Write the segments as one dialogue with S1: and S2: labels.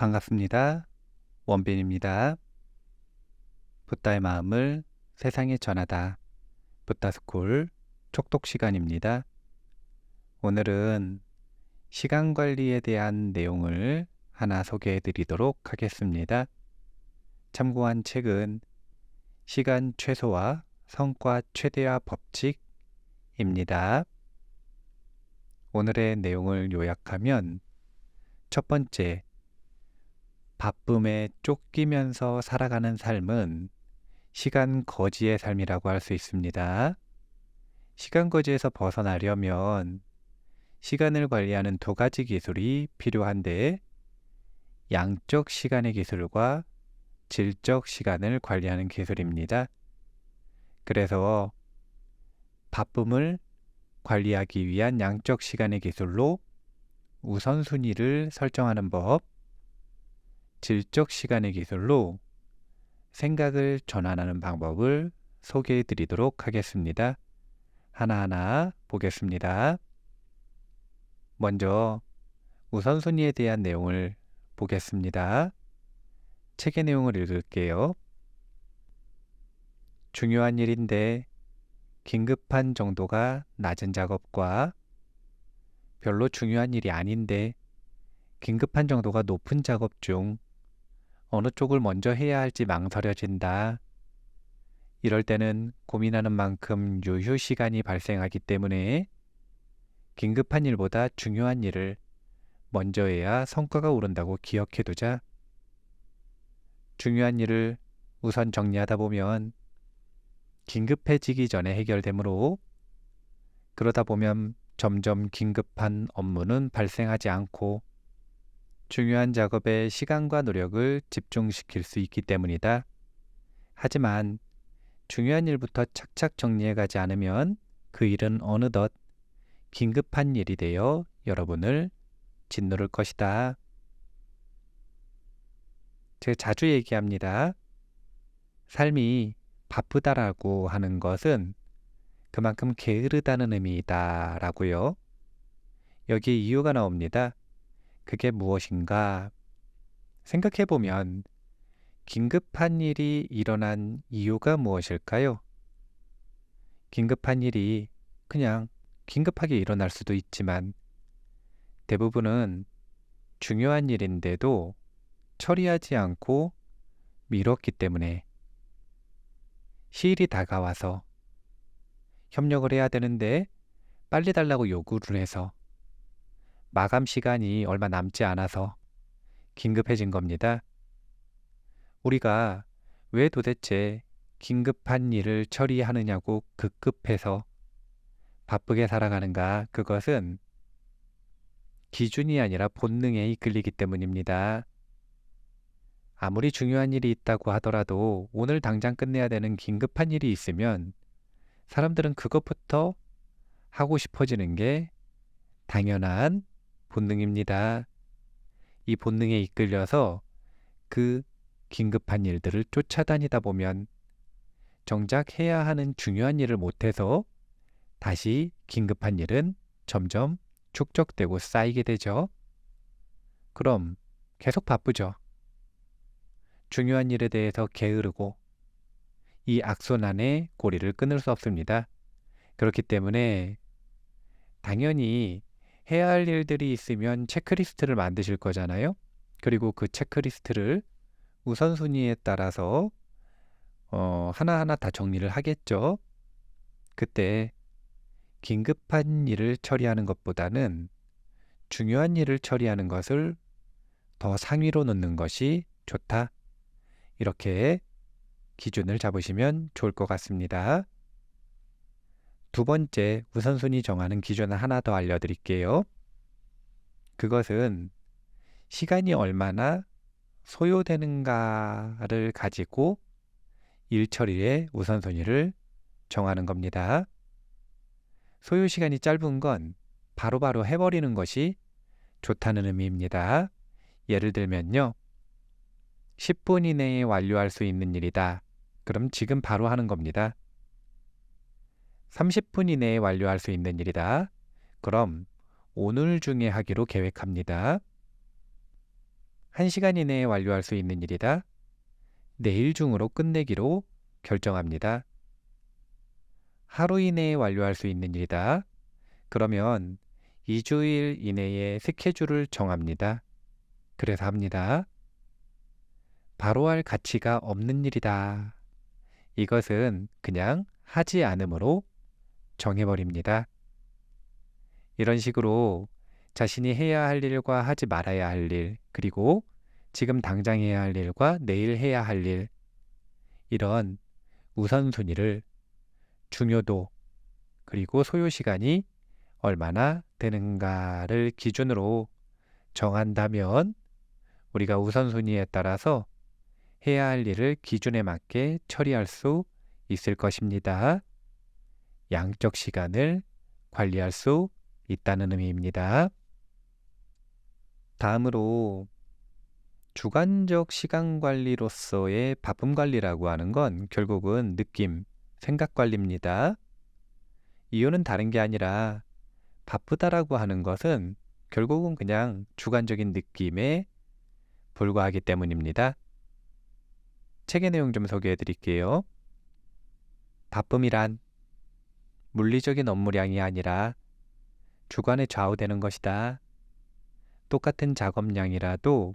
S1: 반갑습니다. 원빈입니다. 붓다의 마음을 세상에 전하다. 붓다스쿨 촉독 시간입니다. 오늘은 시간 관리에 대한 내용을 하나 소개해 드리도록 하겠습니다. 참고한 책은 시간 최소화, 성과 최대화 법칙입니다. 오늘의 내용을 요약하면 첫 번째, 바쁨에 쫓기면서 살아가는 삶은 시간 거지의 삶이라고 할 수 있습니다. 시간 거지에서 벗어나려면 시간을 관리하는 두 가지 기술이 필요한데, 양적 시간의 기술과 질적 시간을 관리하는 기술입니다. 그래서 바쁨을 관리하기 위한 양적 시간의 기술로 우선순위를 설정하는 법, 질적 시간의 기술로 생각을 전환하는 방법을 소개해 드리도록 하겠습니다. 하나하나 보겠습니다. 먼저 우선순위에 대한 내용을 보겠습니다. 책의 내용을 읽을게요. 중요한 일인데 긴급한 정도가 낮은 작업과 별로 중요한 일이 아닌데 긴급한 정도가 높은 작업 중 어느 쪽을 먼저 해야 할지 망설여진다. 이럴 때는 고민하는 만큼 유휴 시간이 발생하기 때문에 긴급한 일보다 중요한 일을 먼저 해야 성과가 오른다고 기억해두자. 중요한 일을 우선 정리하다 보면 긴급해지기 전에 해결되므로, 그러다 보면 점점 긴급한 업무는 발생하지 않고 중요한 작업에 시간과 노력을 집중시킬 수 있기 때문이다. 하지만 중요한 일부터 착착 정리해가지 않으면 그 일은 어느덧 긴급한 일이 되어 여러분을 짓누를 것이다. 제가 자주 얘기합니다. 삶이 바쁘다라고 하는 것은 그만큼 게으르다는 의미이다 라고요. 여기에 이유가 나옵니다. 그게 무엇인가? 생각해보면 긴급한 일이 일어난 이유가 무엇일까요? 긴급한 일이 그냥 긴급하게 일어날 수도 있지만 대부분은 중요한 일인데도 처리하지 않고 미뤘기 때문에, 시일이 다가와서 협력을 해야 되는데 빨리 달라고 요구를 해서 마감 시간이 얼마 남지 않아서 긴급해진 겁니다. 우리가 왜 도대체 긴급한 일을 처리하느냐고 급급해서 바쁘게 살아가는가? 그것은 기준이 아니라 본능에 이끌리기 때문입니다. 아무리 중요한 일이 있다고 하더라도 오늘 당장 끝내야 되는 긴급한 일이 있으면 사람들은 그것부터 하고 싶어지는 게 당연한 본능입니다. 이 본능에 이끌려서 그 긴급한 일들을 쫓아다니다 보면 정작 해야 하는 중요한 일을 못해서 다시 긴급한 일은 점점 축적되고 쌓이게 되죠. 그럼 계속 바쁘죠. 중요한 일에 대해서 게으르고 이 악순환의 고리를 끊을 수 없습니다. 그렇기 때문에 당연히 해야 할 일들이 있으면 체크리스트를 만드실 거잖아요. 그리고 그 체크리스트를 우선순위에 따라서 하나하나 다 정리를 하겠죠. 그때 긴급한 일을 처리하는 것보다는 중요한 일을 처리하는 것을 더 상위로 놓는 것이 좋다. 이렇게 기준을 잡으시면 좋을 것 같습니다. 두 번째, 우선순위 정하는 기준을 하나 더 알려드릴게요. 그것은 시간이 얼마나 소요되는가를 가지고 일 처리의 우선순위를 정하는 겁니다. 소요 시간이 짧은 건 바로바로 해버리는 것이 좋다는 의미입니다. 예를 들면요, 10분 이내에 완료할 수 있는 일이다. 그럼 지금 바로 하는 겁니다. 30분 이내에 완료할 수 있는 일이다. 그럼 오늘 중에 하기로 계획합니다. 1시간 이내에 완료할 수 있는 일이다. 내일 중으로 끝내기로 결정합니다. 하루 이내에 완료할 수 있는 일이다. 그러면 2주일 이내에 스케줄을 정합니다. 그래서 합니다. 바로 할 가치가 없는 일이다. 이것은 그냥 하지 않으므로 정해버립니다. 이런 식으로 자신이 해야 할 일과 하지 말아야 할 일, 그리고 지금 당장 해야 할 일과 내일 해야 할 일, 이런 우선순위를 중요도, 그리고 소요시간이 얼마나 되는가를 기준으로 정한다면 우리가 우선순위에 따라서 해야 할 일을 기준에 맞게 처리할 수 있을 것입니다. 양적 시간을 관리할 수 있다는 의미입니다. 다음으로 주관적 시간 관리로서의 바쁨 관리라고 하는 건 결국은 느낌, 생각 관리입니다. 이유는 다른 게 아니라 바쁘다라고 하는 것은 결국은 그냥 주관적인 느낌에 불과하기 때문입니다. 책의 내용 좀 소개해 드릴게요. 바쁨이란 물리적인 업무량이 아니라 주관에 좌우되는 것이다. 똑같은 작업량이라도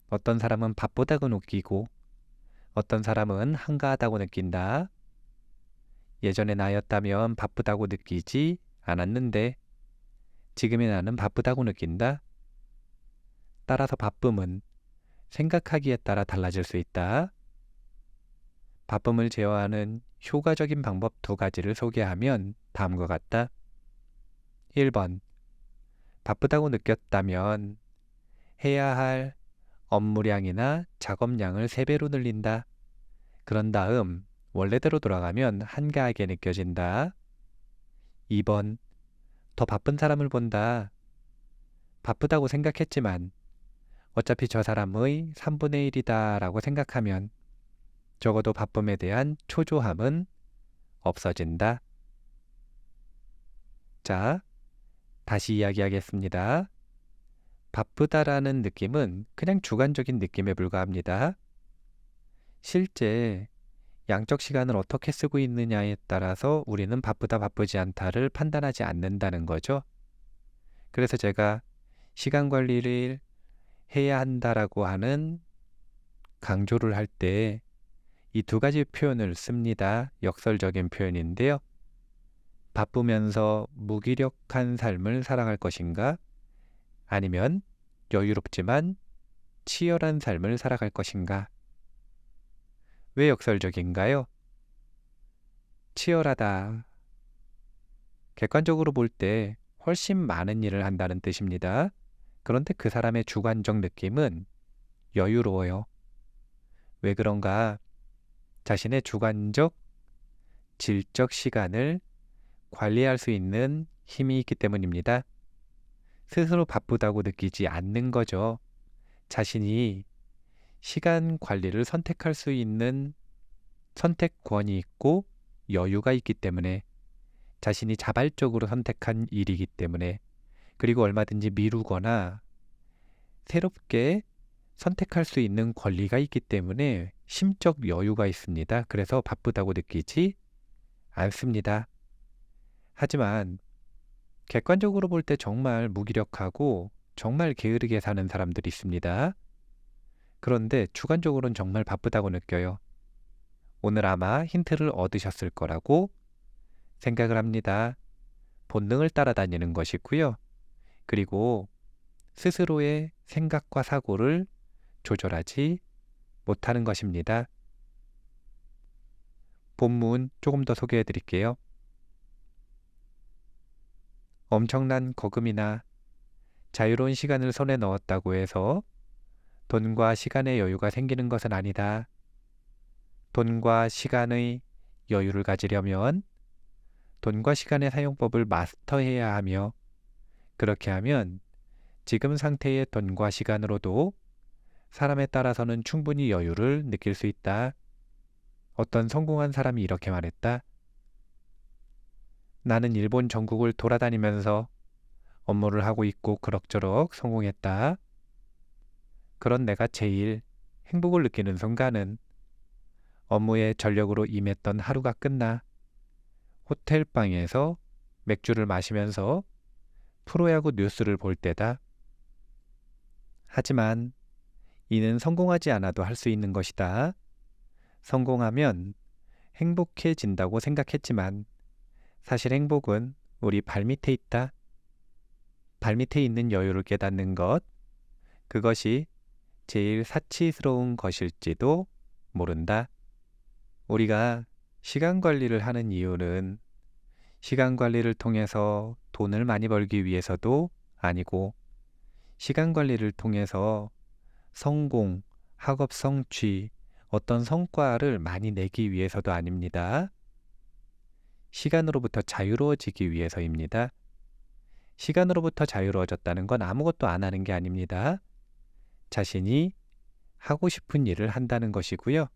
S1: 어떤 사람은 바쁘다고 느끼고 어떤 사람은 한가하다고 느낀다. 예전에 나였다면 바쁘다고 느끼지 않았는데 지금의 나는 바쁘다고 느낀다. 따라서 바쁨은 생각하기에 따라 달라질 수 있다. 바쁨을 제어하는 효과적인 방법 2가지를 소개하면 다음과 같다. 1번, 바쁘다고 느꼈다면 해야 할 업무량이나 작업량을 3배로 늘린다. 그런 다음 원래대로 돌아가면 한가하게 느껴진다. 2번, 더 바쁜 사람을 본다. 바쁘다고 생각했지만 어차피 저 사람의 3분의 1이다 라고 생각하면 적어도 바쁨에 대한 초조함은 없어진다. 자, 다시 이야기하겠습니다. 바쁘다라는 느낌은 그냥 주관적인 느낌에 불과합니다. 실제 양적 시간을 어떻게 쓰고 있느냐에 따라서 우리는 바쁘다 바쁘지 않다를 판단하지 않는다는 거죠. 그래서 제가 시간 관리를 해야 한다라고 하는 강조를 할 때 이 2가지 표현을 씁니다. 역설적인 표현인데요. 바쁘면서 무기력한 삶을 살아갈 것인가? 아니면 여유롭지만 치열한 삶을 살아갈 것인가? 왜 역설적인가요? 치열하다. 객관적으로 볼 때 훨씬 많은 일을 한다는 뜻입니다. 그런데 그 사람의 주관적 느낌은 여유로워요. 왜 그런가? 자신의 주관적, 질적 시간을 관리할 수 있는 힘이 있기 때문입니다. 스스로 바쁘다고 느끼지 않는 거죠. 자신이 시간 관리를 선택할 수 있는 선택권이 있고 여유가 있기 때문에, 자신이 자발적으로 선택한 일이기 때문에, 그리고 얼마든지 미루거나 새롭게 선택할 수 있는 권리가 있기 때문에 심적 여유가 있습니다. 그래서 바쁘다고 느끼지 않습니다. 하지만 객관적으로 볼 때 정말 무기력하고 정말 게으르게 사는 사람들이 있습니다. 그런데 주관적으로는 정말 바쁘다고 느껴요. 오늘 아마 힌트를 얻으셨을 거라고 생각을 합니다. 본능을 따라다니는 것이고요. 그리고 스스로의 생각과 사고를 조절하지 못하는 것입니다. 본문 조금 더 소개해 드릴게요. 엄청난 거금이나 자유로운 시간을 손에 넣었다고 해서 돈과 시간의 여유가 생기는 것은 아니다. 돈과 시간의 여유를 가지려면 돈과 시간의 사용법을 마스터해야 하며, 그렇게 하면 지금 상태의 돈과 시간으로도 사람에 따라서는 충분히 여유를 느낄 수 있다. 어떤 성공한 사람이 이렇게 말했다. 나는 일본 전국을 돌아다니면서 업무를 하고 있고 그럭저럭 성공했다. 그런 내가 제일 행복을 느끼는 순간은 업무에 전력으로 임했던 하루가 끝나 호텔방에서 맥주를 마시면서 프로야구 뉴스를 볼 때다. 하지만 이는 성공하지 않아도 할 수 있는 것이다. 성공하면 행복해진다고 생각했지만 사실 행복은 우리 발밑에 있다. 발밑에 있는 여유를 깨닫는 것, 그것이 제일 사치스러운 것일지도 모른다. 우리가 시간 관리를 하는 이유는 시간 관리를 통해서 돈을 많이 벌기 위해서도 아니고 시간 관리를 통해서 성공, 학업 성취, 어떤 성과를 많이 내기 위해서도 아닙니다. 시간으로부터 자유로워지기 위해서입니다. 시간으로부터 자유로워졌다는 건 아무것도 안 하는 게 아닙니다. 자신이 하고 싶은 일을 한다는 것이고요.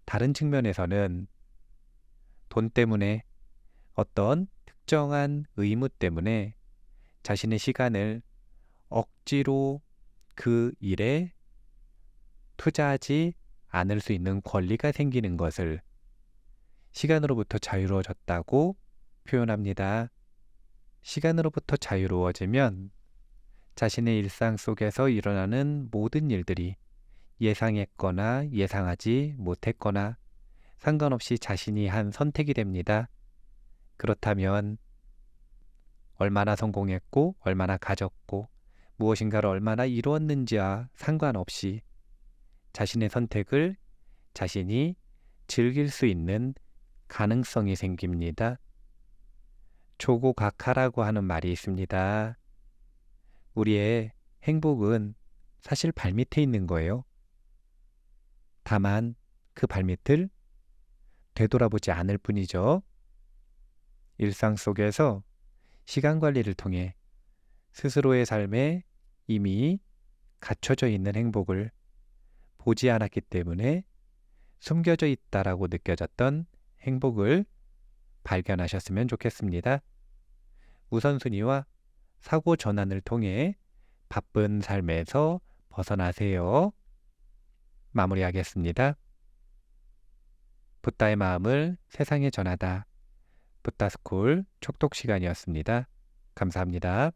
S1: 다른 측면에서는 돈 때문에 어떤 특정한 의무 때문에 자신의 시간을 억지로 그 일에 투자하지 않을 수 있는 권리가 생기는 것을 시간으로부터 자유로워졌다고 표현합니다. 시간으로부터 자유로워지면 자신의 일상 속에서 일어나는 모든 일들이 예상했거나 예상하지 못했거나 상관없이 자신이 한 선택이 됩니다. 그렇다면 얼마나 성공했고 얼마나 가졌고 무엇인가를 얼마나 이루었는지와 상관없이 자신의 선택을 자신이 즐길 수 있는 가능성이 생깁니다. 조고각하라고 하는 말이 있습니다. 우리의 행복은 사실 발밑에 있는 거예요. 다만 그 발밑을 되돌아보지 않을 뿐이죠. 일상 속에서 시간 관리를 통해 스스로의 삶에 이미 갖춰져 있는 행복을 보지 않았기 때문에 숨겨져 있다라고 느껴졌던 행복을 발견하셨으면 좋겠습니다. 우선순위와 사고 전환을 통해 바쁜 삶에서 벗어나세요. 마무리하겠습니다. 붓다의 마음을 세상에 전하다. 붓다스쿨 촉독 시간이었습니다. 감사합니다.